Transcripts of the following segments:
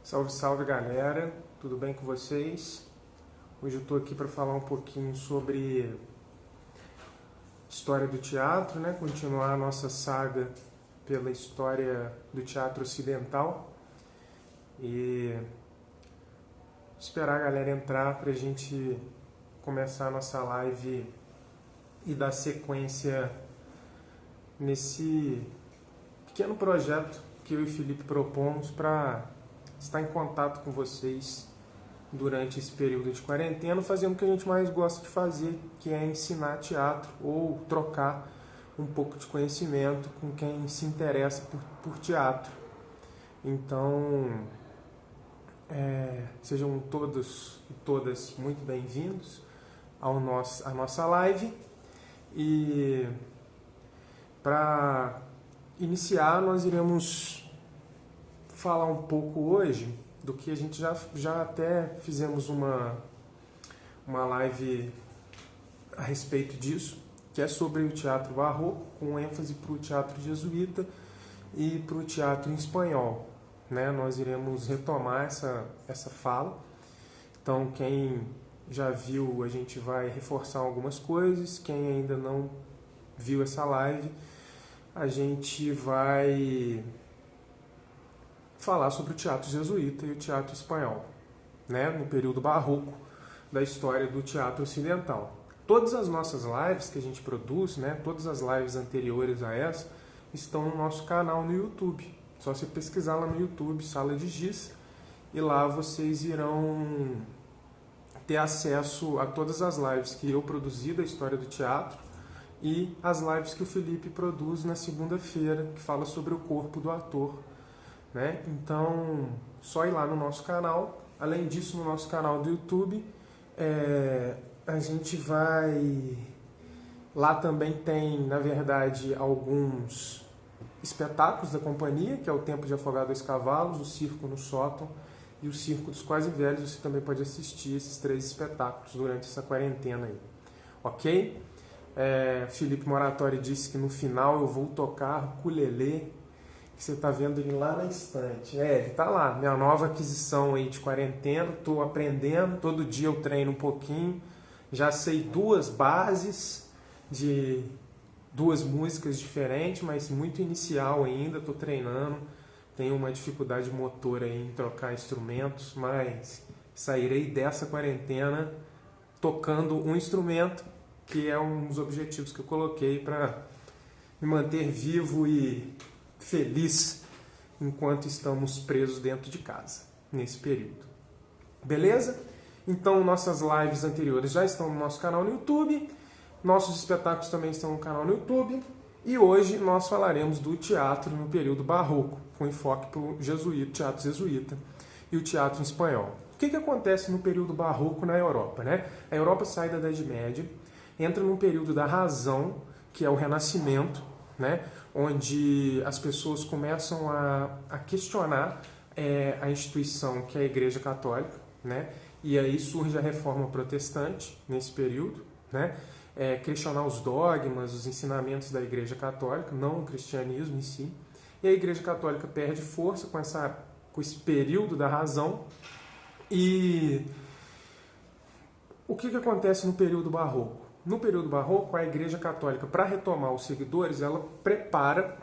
Salve, salve galera, tudo bem com vocês? Hoje eu estou aqui para falar um pouquinho sobre história do teatro, né? Continuar a nossa saga pela história do teatro ocidental e esperar a galera entrar para a gente começar a nossa live e dar sequência nesse pequeno projeto que eu e o Felipe propomos para estar em contato com vocês durante esse período de quarentena, fazendo o que a gente mais gosta de fazer, que é ensinar teatro ou trocar um pouco de conhecimento com quem se interessa por teatro. Então, sejam todos e todas muito bem-vindos à nossa live. E para iniciar, nós iremos falar um pouco hoje do que a gente já até fizemos uma live a respeito disso, que é sobre o teatro barroco, com ênfase para o teatro jesuíta e para o teatro em espanhol, né? Nós iremos retomar essa fala. Então, quem já viu, a gente vai reforçar algumas coisas. Quem ainda não viu essa live, a gente vai falar sobre o teatro jesuíta e o teatro espanhol, né, no período barroco da história do teatro ocidental. Todas as nossas lives que a gente produz, né, todas as lives anteriores a essa, estão no nosso canal no YouTube. Só você pesquisar lá no YouTube, Sala de Giz, e lá vocês irão ter acesso a todas as lives que eu produzi da história do teatro e as lives que o Felipe produz na segunda-feira, que fala sobre o corpo do ator, né? Então, só ir lá no nosso canal. Além disso, no nosso canal do YouTube, a gente vai... Lá também tem, na verdade, alguns espetáculos da companhia, que é o Tempo de Afogar Dois Cavalos, o Circo no Sótão e o Circo dos Quase Velhos. Você também pode assistir esses 3 espetáculos durante essa quarentena aí. Ok? Felipe Moratori disse que no final eu vou tocar ukulele, que você está vendo ele lá na estante. Ele está lá, minha nova aquisição aí de quarentena, estou aprendendo, todo dia eu treino um pouquinho, já sei 2 bases de 2 músicas diferentes, mas muito inicial ainda, estou treinando, tenho uma dificuldade motora em trocar instrumentos, mas sairei dessa quarentena tocando um instrumento, que é um dos objetivos que eu coloquei para me manter vivo e feliz enquanto estamos presos dentro de casa, nesse período. Beleza? Então, nossas lives anteriores já estão no nosso canal no YouTube, nossos espetáculos também estão no canal no YouTube, e hoje nós falaremos do teatro no período barroco, com enfoque para o teatro jesuíta e o teatro em espanhol. O que acontece no período barroco na Europa, né? A Europa sai da Idade Média, entra num período da razão, que é o Renascimento, né? Onde as pessoas começam a questionar a instituição que é a Igreja Católica, né? E aí surge a Reforma Protestante nesse período, né? Questionar os dogmas, os ensinamentos da Igreja Católica, não o cristianismo em si. E a Igreja Católica perde força com esse período da razão. E o que acontece no período barroco? No período barroco, a Igreja Católica, para retomar os seguidores, ela prepara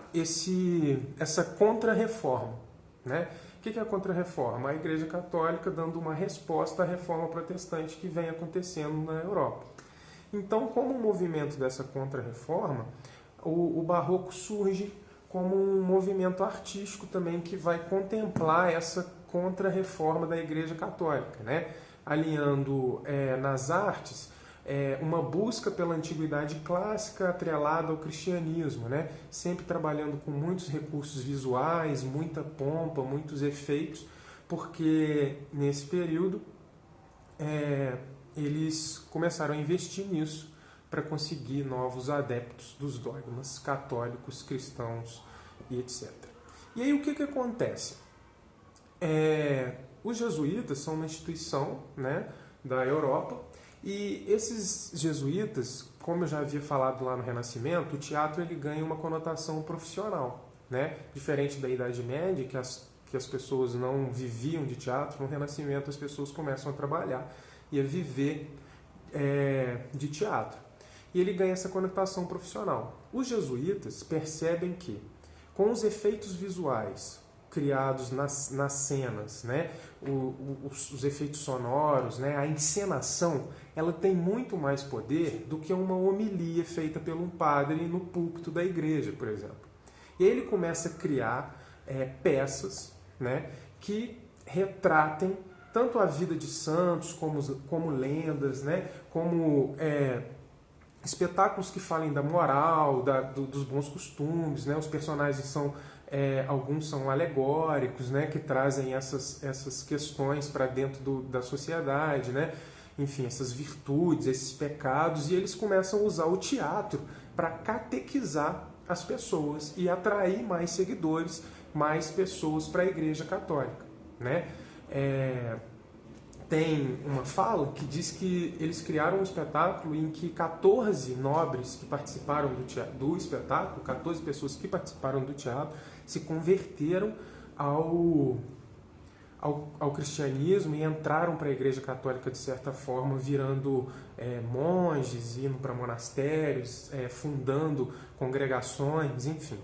essa contra-reforma, né? O que é a contra-reforma? A Igreja Católica dando uma resposta à reforma protestante que vem acontecendo na Europa. Então, como um movimento dessa contra-reforma, o barroco surge como um movimento artístico também que vai contemplar essa contra-reforma da Igreja Católica, né? Alinhando nas artes uma busca pela antiguidade clássica atrelada ao cristianismo, né? Sempre trabalhando com muitos recursos visuais, muita pompa, muitos efeitos, porque nesse período eles começaram a investir nisso para conseguir novos adeptos dos dogmas católicos, cristãos e etc. E aí o que acontece? Os jesuítas são uma instituição, né, da Europa. E esses jesuítas, como eu já havia falado lá no Renascimento, o teatro ele ganha uma conotação profissional, né? Diferente da Idade Média, que que as pessoas não viviam de teatro, no Renascimento as pessoas começam a trabalhar e a viver de teatro. E ele ganha essa conotação profissional. Os jesuítas percebem que, com os efeitos visuais criados nas cenas, né, os efeitos sonoros, né, a encenação, ela tem muito mais poder do que uma homilia feita por um padre no púlpito da igreja, por exemplo. E ele começa a criar peças, né, que retratem tanto a vida de santos como lendas, né, como espetáculos que falem da moral, dos bons costumes, né, os personagens são alguns são alegóricos, né, que trazem essas questões para dentro da sociedade, né, enfim, essas virtudes, esses pecados, e eles começam a usar o teatro para catequizar as pessoas e atrair mais seguidores, mais pessoas para a Igreja Católica, né? Tem uma fala que diz que eles criaram um espetáculo em que 14 nobres que participaram do espetáculo, 14 pessoas que participaram do teatro, se converteram ao cristianismo e entraram para a Igreja Católica de certa forma, virando monges, indo para monastérios, fundando congregações, enfim.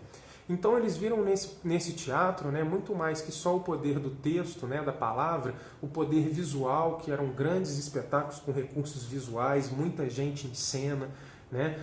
Então eles viram nesse teatro, né, muito mais que só o poder do texto, né, da palavra, o poder visual, que eram grandes espetáculos com recursos visuais, muita gente em cena, né,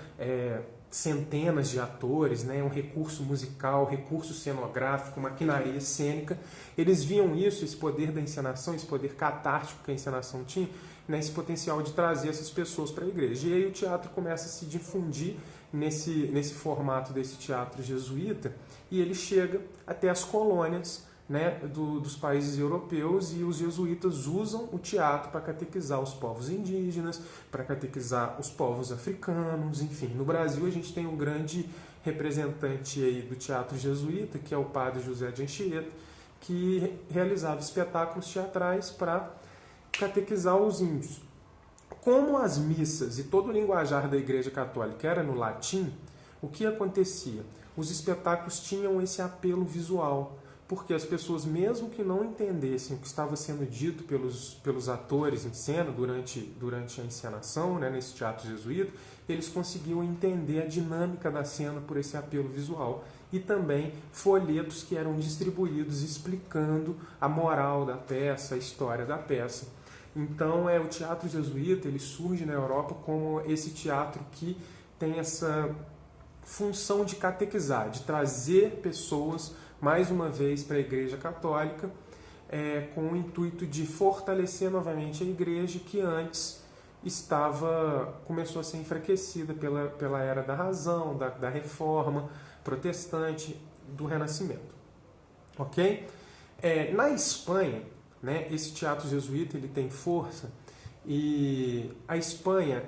centenas de atores, né, um recurso musical, recurso cenográfico, maquinaria cênica. Eles viam isso, esse poder da encenação, esse poder catártico que a encenação tinha, né, esse potencial de trazer essas pessoas para a igreja. E aí o teatro começa a se difundir nesse formato desse teatro jesuíta, e ele chega até as colônias, né, dos países europeus, e os jesuítas usam o teatro para catequizar os povos indígenas, para catequizar os povos africanos, enfim. No Brasil a gente tem um grande representante aí do teatro jesuíta, que é o padre José de Anchieta, que realizava espetáculos teatrais para catequizar os índios. Como as missas e todo o linguajar da Igreja Católica era no latim, o que acontecia? Os espetáculos tinham esse apelo visual, porque as pessoas, mesmo que não entendessem o que estava sendo dito pelos atores em cena durante a encenação, né, nesse teatro jesuíta, eles conseguiam entender a dinâmica da cena por esse apelo visual. E também folhetos que eram distribuídos explicando a moral da peça, a história da peça. Então, o teatro jesuíta ele surge na Europa como esse teatro que tem essa função de catequizar, de trazer pessoas, mais uma vez, para a Igreja Católica, com o intuito de fortalecer novamente a Igreja que antes começou a ser enfraquecida pela era da razão, da reforma protestante, do Renascimento. Ok? Na Espanha, né, esse teatro jesuíta ele tem força, e a Espanha,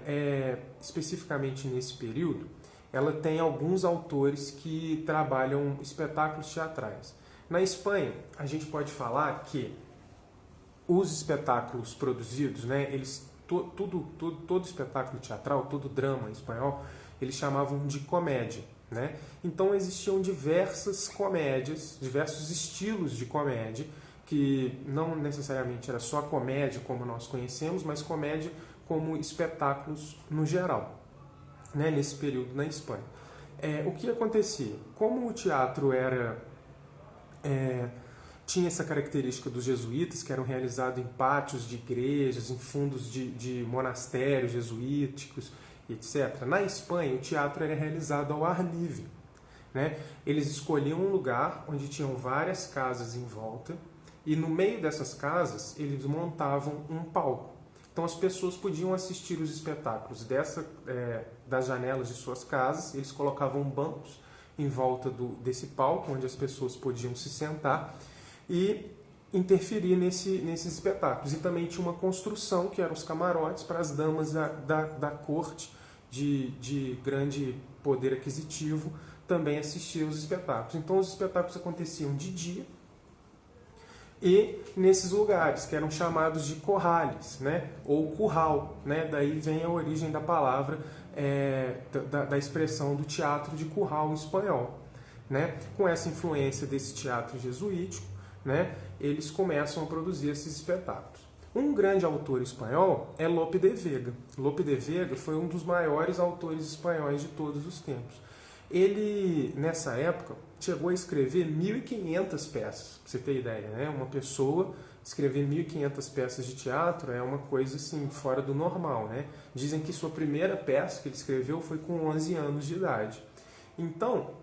especificamente nesse período, ela tem alguns autores que trabalham espetáculos teatrais. Na Espanha, a gente pode falar que os espetáculos produzidos, né, todo espetáculo teatral, todo drama espanhol, eles chamavam de comédia, né? Então existiam diversas comédias, diversos estilos de comédia, que não necessariamente era só comédia como nós conhecemos, mas comédia como espetáculos no geral, né, nesse período na Espanha. O que acontecia? Como o teatro tinha essa característica dos jesuítas, que eram realizados em pátios de igrejas, em fundos de monastérios jesuíticos, etc. Na Espanha, o teatro era realizado ao ar livre, né? Eles escolhiam um lugar onde tinham várias casas em volta, e no meio dessas casas eles montavam um palco. Então as pessoas podiam assistir os espetáculos das janelas de suas casas. Eles colocavam bancos em volta desse palco, onde as pessoas podiam se sentar e interferir nesses espetáculos. E também tinha uma construção, que eram os camarotes, para as damas da corte de grande poder aquisitivo também assistir aos espetáculos. Então os espetáculos aconteciam de dia, e nesses lugares, que eram chamados de corrales, né? Ou curral, né? Daí vem a origem da palavra, da expressão do teatro de curral em espanhol, né? Com essa influência desse teatro jesuítico, né, eles começam a produzir esses espetáculos. Um grande autor espanhol é Lope de Vega. Lope de Vega foi um dos maiores autores espanhóis de todos os tempos. Ele, nessa época, chegou a escrever 1.500 peças, pra você ter ideia, né? Uma pessoa escrever 1.500 peças de teatro é uma coisa assim, fora do normal, né? Dizem que sua primeira peça que ele escreveu foi com 11 anos de idade. Então,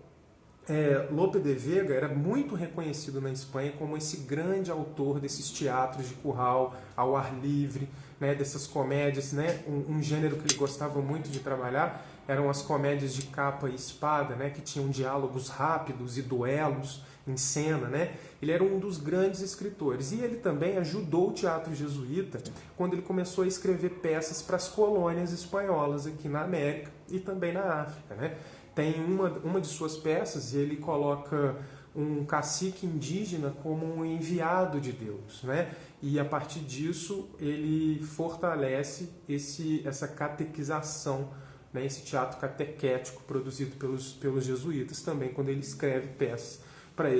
Lope de Vega era muito reconhecido na Espanha como esse grande autor desses teatros de curral ao ar livre, né, dessas comédias, né, um gênero que ele gostava muito de trabalhar eram as comédias de capa e espada, né, que tinham diálogos rápidos e duelos em cena, né? Ele era um dos grandes escritores e ele também ajudou o teatro jesuíta quando ele começou a escrever peças para as colônias espanholas aqui na América e também na África, né? Tem uma de suas peças e ele coloca um cacique indígena como um enviado de Deus, né? E a partir disso ele fortalece essa catequização, né? Esse teatro catequético produzido pelos jesuítas também, quando ele escreve peças para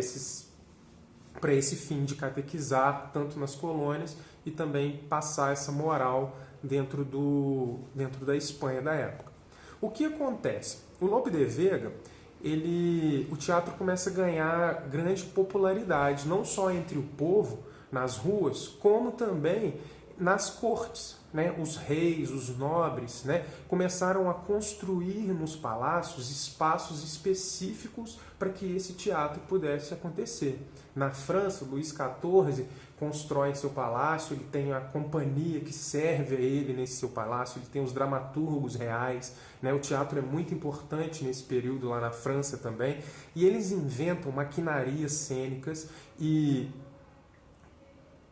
esse fim de catequizar tanto nas colônias e também passar essa moral dentro da Espanha da época. O que acontece? O Lope de Vega, o teatro começa a ganhar grande popularidade, não só entre o povo, nas ruas, como também nas cortes, né? Os reis, os nobres, né, começaram a construir nos palácios espaços específicos para que esse teatro pudesse acontecer. Na França, Luís XIV constrói seu palácio, ele tem a companhia que serve a ele nesse seu palácio, ele tem os dramaturgos reais, né? O teatro é muito importante nesse período lá na França também, e eles inventam maquinarias cênicas e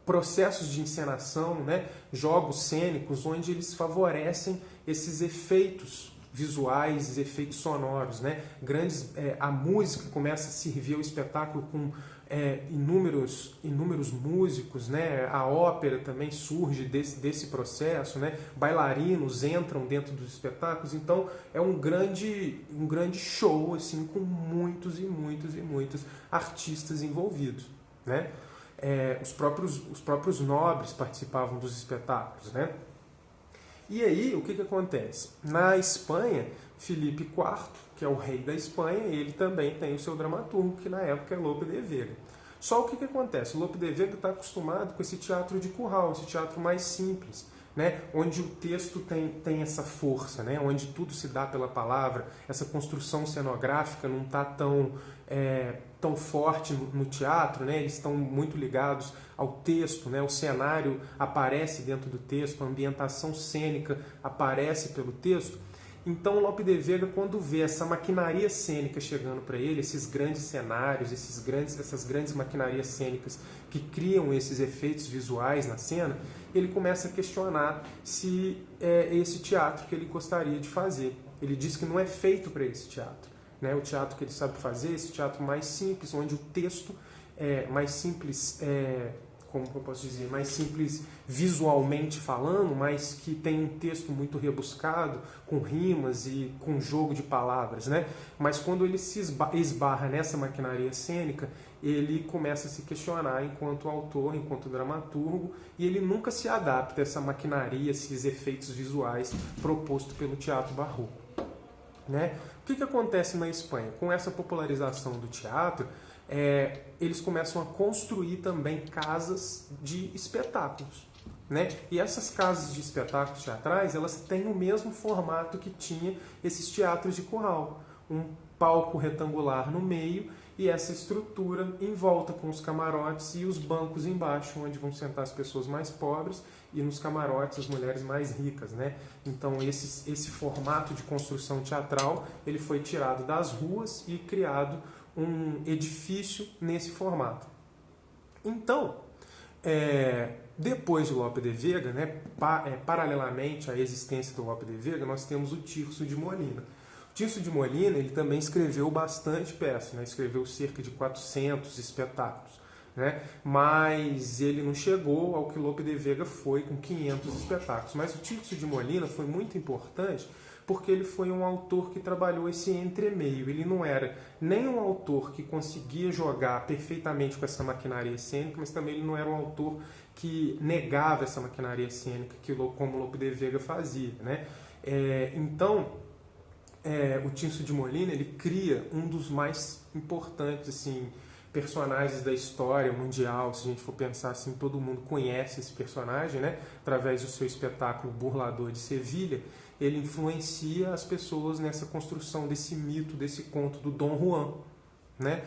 processos de encenação, né? Jogos cênicos, onde eles favorecem esses efeitos visuais, efeitos sonoros, né? A música começa a servir ao espetáculo com inúmeros músicos, né? A ópera também surge desse processo, né? Bailarinos entram dentro dos espetáculos, então é um grande show assim, com muitos artistas envolvidos, né? Os próprios nobres participavam dos espetáculos, né? E aí, o que acontece? Na Espanha, Filipe IV, que é o rei da Espanha, ele também tem o seu dramaturgo, que na época é Lope de Vega. Só o que acontece? Lope de Vega está acostumado com esse teatro de curral, esse teatro mais simples, né? Onde o texto tem essa força, né? Onde tudo se dá pela palavra, essa construção cenográfica não está tão forte no teatro, né? Eles estão muito ligados ao texto, né? O cenário aparece dentro do texto, a ambientação cênica aparece pelo texto. Então Lope de Vega, quando vê essa maquinaria cênica chegando para ele, esses grandes cenários, essas grandes maquinarias cênicas que criam esses efeitos visuais na cena, ele começa a questionar se é esse teatro que ele gostaria de fazer. Ele diz que não é feito para esse teatro, né? O teatro que ele sabe fazer, esse teatro mais simples, onde o texto é mais simples, como eu posso dizer, mais simples visualmente falando, mas que tem um texto muito rebuscado, com rimas e com jogo de palavras, né? Mas quando ele se esbarra nessa maquinaria cênica, ele começa a se questionar enquanto autor, enquanto dramaturgo, e ele nunca se adapta a essa maquinaria, esses efeitos visuais proposto pelo teatro barroco, né? O que acontece na Espanha? Com essa popularização do teatro, eles começam a construir também casas de espetáculos, né? E essas casas de espetáculos teatrais, elas têm o mesmo formato que tinha esses teatros de curral. Um palco retangular no meio e essa estrutura em volta com os camarotes e os bancos embaixo, onde vão sentar as pessoas mais pobres, e nos camarotes as mulheres mais ricas, né? Então esse formato de construção teatral, ele foi tirado das ruas e criado um edifício nesse formato. Então, depois de Lope de Vega, né, paralelamente à existência do Lope de Vega, nós temos o Tirso de Molina. O Tirso de Molina, ele também escreveu bastante peças, né? Escreveu cerca de 400 espetáculos. né? Mas ele não chegou ao que Lope de Vega foi com 500 espetáculos. Mas o Tirso de Molina foi muito importante porque ele foi um autor que trabalhou esse entremeio. Ele não era nem um autor que conseguia jogar perfeitamente com essa maquinaria cênica, mas também ele não era um autor que negava essa maquinaria cênica, como Lope de Vega fazia, né? Então, o Tirso de Molina, ele cria um dos mais importantes assim, personagens da história mundial. Se a gente for pensar assim, todo mundo conhece esse personagem, né? Através do seu espetáculo Burlador de Sevilha. Ele influencia as pessoas nessa construção desse mito, desse conto do Dom Juan, né?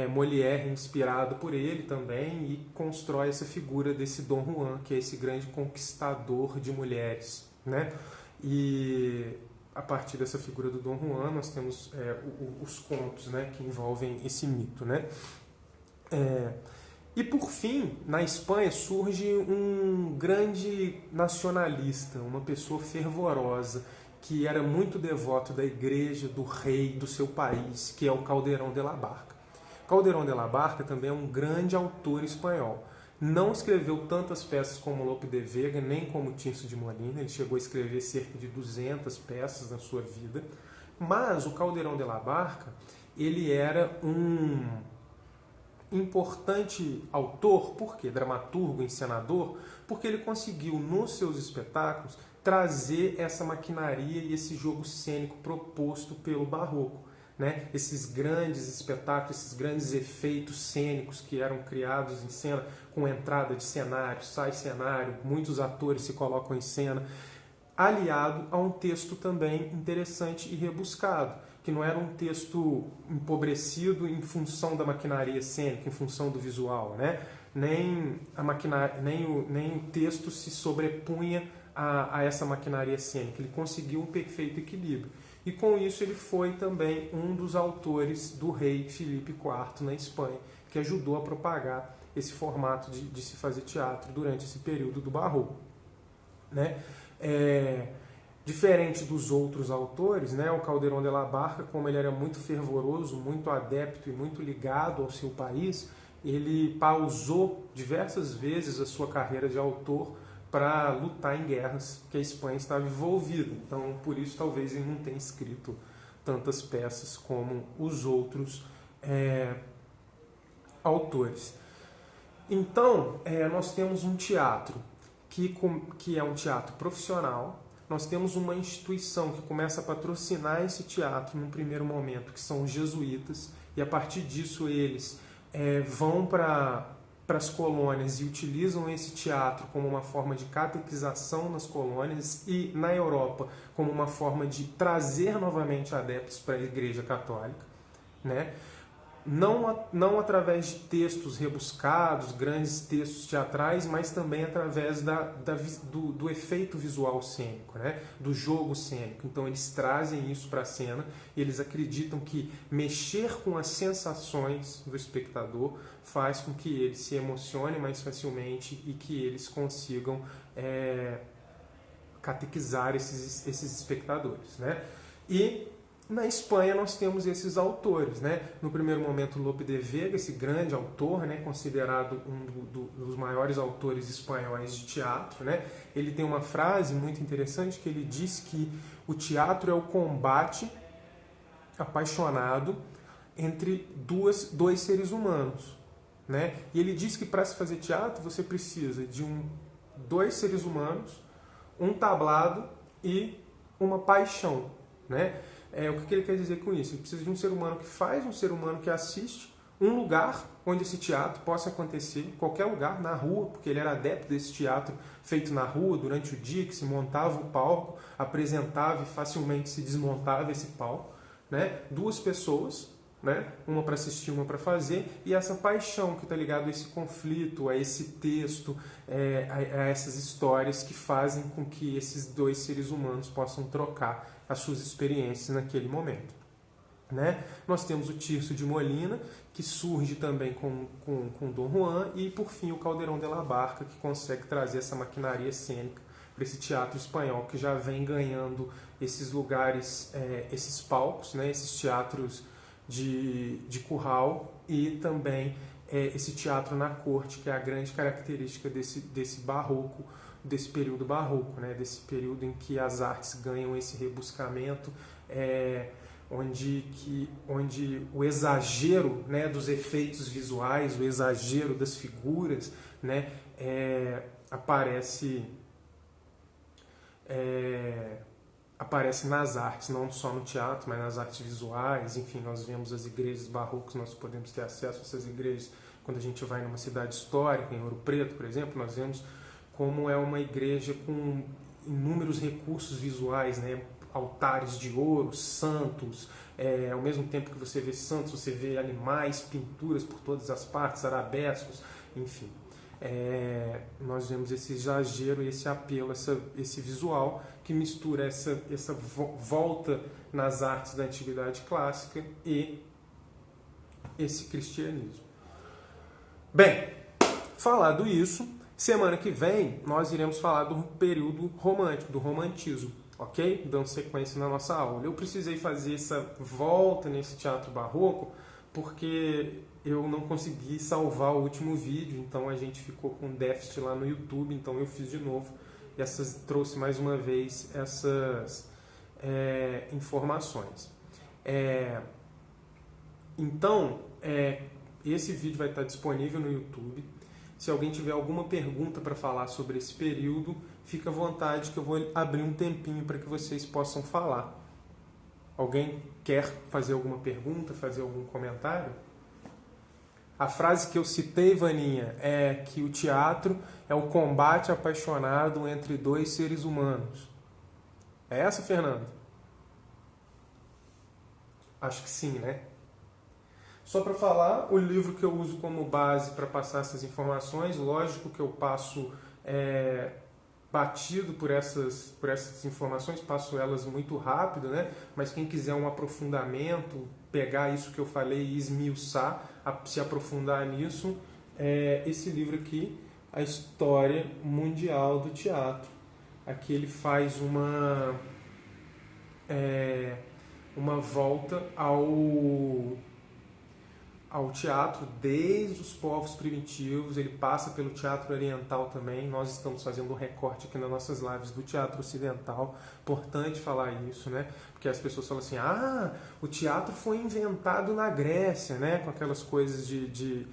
Molière, inspirado por ele também, e constrói essa figura desse Dom Juan, que é esse grande conquistador de mulheres, né? E a partir dessa figura do Dom Juan nós temos os contos, né, que envolvem esse mito, né? E por fim, na Espanha surge um grande nacionalista, uma pessoa fervorosa, que era muito devoto da igreja, do rei, do seu país, que é o Calderón de la Barca. Calderón de la Barca também é um grande autor espanhol. Não escreveu tantas peças como Lope de Vega, nem como Tirso de Molina. Ele chegou a escrever cerca de 200 peças na sua vida. Mas o Calderón de la Barca, ele era um importante autor, porque dramaturgo, encenador, porque ele conseguiu nos seus espetáculos trazer essa maquinaria e esse jogo cênico proposto pelo Barroco, né? Esses grandes espetáculos, esses grandes efeitos cênicos que eram criados em cena com entrada de cenário, sai cenário, muitos atores se colocam em cena, aliado a um texto também interessante e rebuscado, que não era um texto empobrecido em função da maquinaria cênica, em função do visual, né? Nem o texto se sobrepunha a essa maquinaria cênica. Ele conseguiu um perfeito equilíbrio. E com isso ele foi também um dos autores do rei Filipe IV na Espanha, que ajudou a propagar esse formato de se fazer teatro durante esse período do Barroco, né? Diferente dos outros autores, né, o Calderón de la Barca, como ele era muito fervoroso, muito adepto e muito ligado ao seu país, ele pausou diversas vezes a sua carreira de autor para lutar em guerras que a Espanha estava envolvida. Então, por isso, talvez ele não tenha escrito tantas peças como os outros autores. Então, nós temos um teatro que é um teatro profissional. Nós temos uma instituição que começa a patrocinar esse teatro num primeiro momento, que são os jesuítas, e a partir disso eles vão para as colônias e utilizam esse teatro como uma forma de catequização nas colônias e na Europa como uma forma de trazer novamente adeptos para a Igreja Católica, né? Não através de textos rebuscados, grandes textos teatrais, mas também através do efeito visual cênico, né? Do jogo cênico. Então eles trazem isso para a cena e eles acreditam que mexer com as sensações do espectador faz com que ele se emocione mais facilmente e que eles consigam catequizar esses espectadores, né? E na Espanha nós temos esses autores, né? No primeiro momento Lope de Vega, esse grande autor, né? Considerado um dos maiores autores espanhóis de teatro, né? Ele tem uma frase muito interessante que ele diz que o teatro é o combate apaixonado entre dois seres humanos, né? E ele diz que para se fazer teatro você precisa de dois seres humanos, um tablado e uma paixão, né? O que ele quer dizer com isso? Ele precisa de um ser humano que faz, um ser humano que assiste, um lugar onde esse teatro possa acontecer, qualquer lugar, na rua, porque ele era adepto desse teatro feito na rua, durante o dia, que se montava o palco, apresentava e facilmente se desmontava esse palco, né? Duas pessoas, né? Uma para assistir, uma para fazer, e essa paixão que está ligada a esse conflito, a esse texto, a essas histórias que fazem com que esses dois seres humanos possam trocar as suas experiências naquele momento, né? Nós temos o Tirso de Molina, que surge também com Dom Juan, e por fim o Calderón de la Barca, que consegue trazer essa maquinaria cênica para esse teatro espanhol, que já vem ganhando esses lugares, esses palcos, né? Esses teatros de curral, e também esse teatro na corte, que é a grande característica desse barroco, desse período barroco, né? Desse período em que as artes ganham esse rebuscamento, onde o exagero, né, dos efeitos visuais, o exagero das figuras, né, aparece nas artes, não só no teatro, mas nas artes visuais. Enfim, nós vemos as igrejas barrocas, nós podemos ter acesso a essas igrejas quando a gente vai numa cidade histórica, em Ouro Preto, por exemplo. Nós vemos como é uma igreja com inúmeros recursos visuais, né? Altares de ouro, santos, ao mesmo tempo que você vê santos, você vê animais, pinturas por todas as partes, arabescos, enfim. Nós vemos esse exagero, esse apelo, esse visual que mistura essa volta nas artes da antiguidade clássica e esse cristianismo. Bem, falado isso, semana que vem nós iremos falar do período romântico, do romantismo, ok? Dando sequência na nossa aula. Eu precisei fazer essa volta nesse teatro barroco porque eu não consegui salvar o último vídeo, então a gente ficou com déficit lá no YouTube, então eu fiz de novo e trouxe mais uma vez essas informações. Então, esse vídeo vai estar disponível no YouTube. Se alguém tiver alguma pergunta para falar sobre esse período, fica à vontade que eu vou abrir um tempinho para que vocês possam falar. Alguém quer fazer alguma pergunta, fazer algum comentário? A frase que eu citei, Vaninha, é que o teatro é o combate apaixonado entre dois seres humanos. É essa, Fernando? Acho que sim, né? Só para falar, o livro que eu uso como base para passar essas informações, lógico que eu passo batido por essas informações, passo elas muito rápido, né? Mas quem quiser um aprofundamento, pegar isso que eu falei e esmiuçar, se aprofundar nisso, esse livro aqui, A História Mundial do Teatro. Aqui ele faz uma volta ao teatro desde os povos primitivos. Ele passa pelo teatro oriental também. Nós estamos fazendo um recorte aqui nas nossas lives do teatro ocidental. Importante falar isso, né? Porque as pessoas falam assim, o teatro foi inventado na Grécia, né? Com aquelas coisas de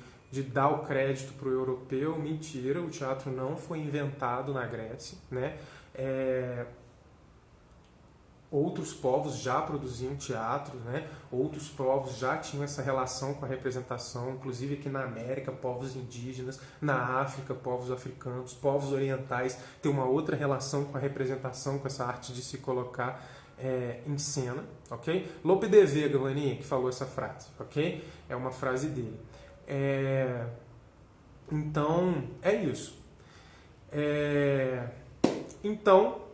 dar o crédito para o europeu. Mentira, o teatro não foi inventado na Grécia, né? Outros povos já produziam teatro, né? Outros povos já tinham essa relação com a representação, inclusive aqui na América, povos indígenas, na África, povos africanos, povos orientais têm uma outra relação com a representação, com essa arte de se colocar em cena, ok? Lope de Vega, Vaninha, que falou essa frase, ok? É uma frase dele. Então, é isso. Então,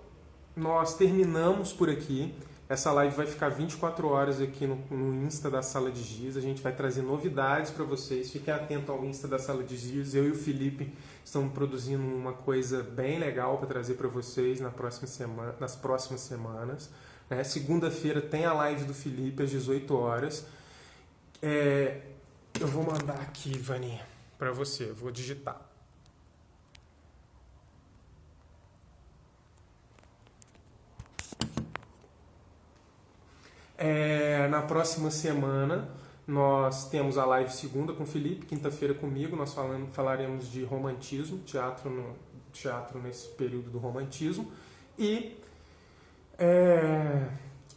nós terminamos por aqui. Essa live vai ficar 24 horas aqui no Insta da Sala de Giz. A gente vai trazer novidades para vocês. Fiquem atentos ao Insta da Sala de Giz. Eu e o Felipe estamos produzindo uma coisa bem legal para trazer para vocês nas próximas semanas. Né? Segunda-feira tem a live do Felipe às 18 horas. Eu vou mandar aqui, Vaninha, para você. Eu vou digitar. Na próxima semana nós temos a live segunda com o Felipe, quinta-feira comigo. Nós falaremos de romantismo, teatro nesse período do romantismo. E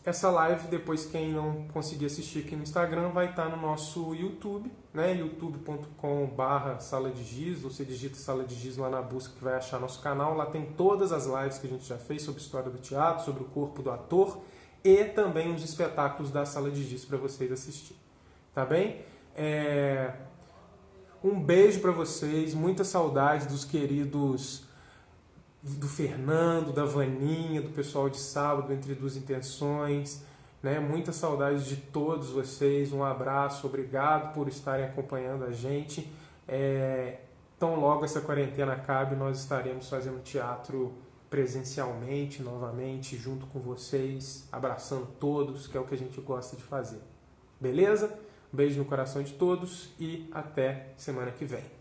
essa live, depois quem não conseguir assistir aqui no Instagram, vai estar no nosso YouTube, né? youtube.com/Sala de Giz. Você digita Sala de Giz lá na busca que vai achar nosso canal. Lá tem todas as lives que a gente já fez sobre história do teatro, sobre o corpo do ator e também os espetáculos da Sala de Giz para vocês assistirem. Tá bem? Um beijo para vocês, muita saudade dos queridos, do Fernando, da Vaninha, do pessoal de sábado, Entre Duas Intenções, né? Muita saudade de todos vocês, um abraço, obrigado por estarem acompanhando a gente. Tão logo essa quarentena acabe, nós estaremos fazendo teatro presencialmente, novamente, junto com vocês, abraçando todos, que é o que a gente gosta de fazer. Beleza? Beijo no coração de todos e até semana que vem.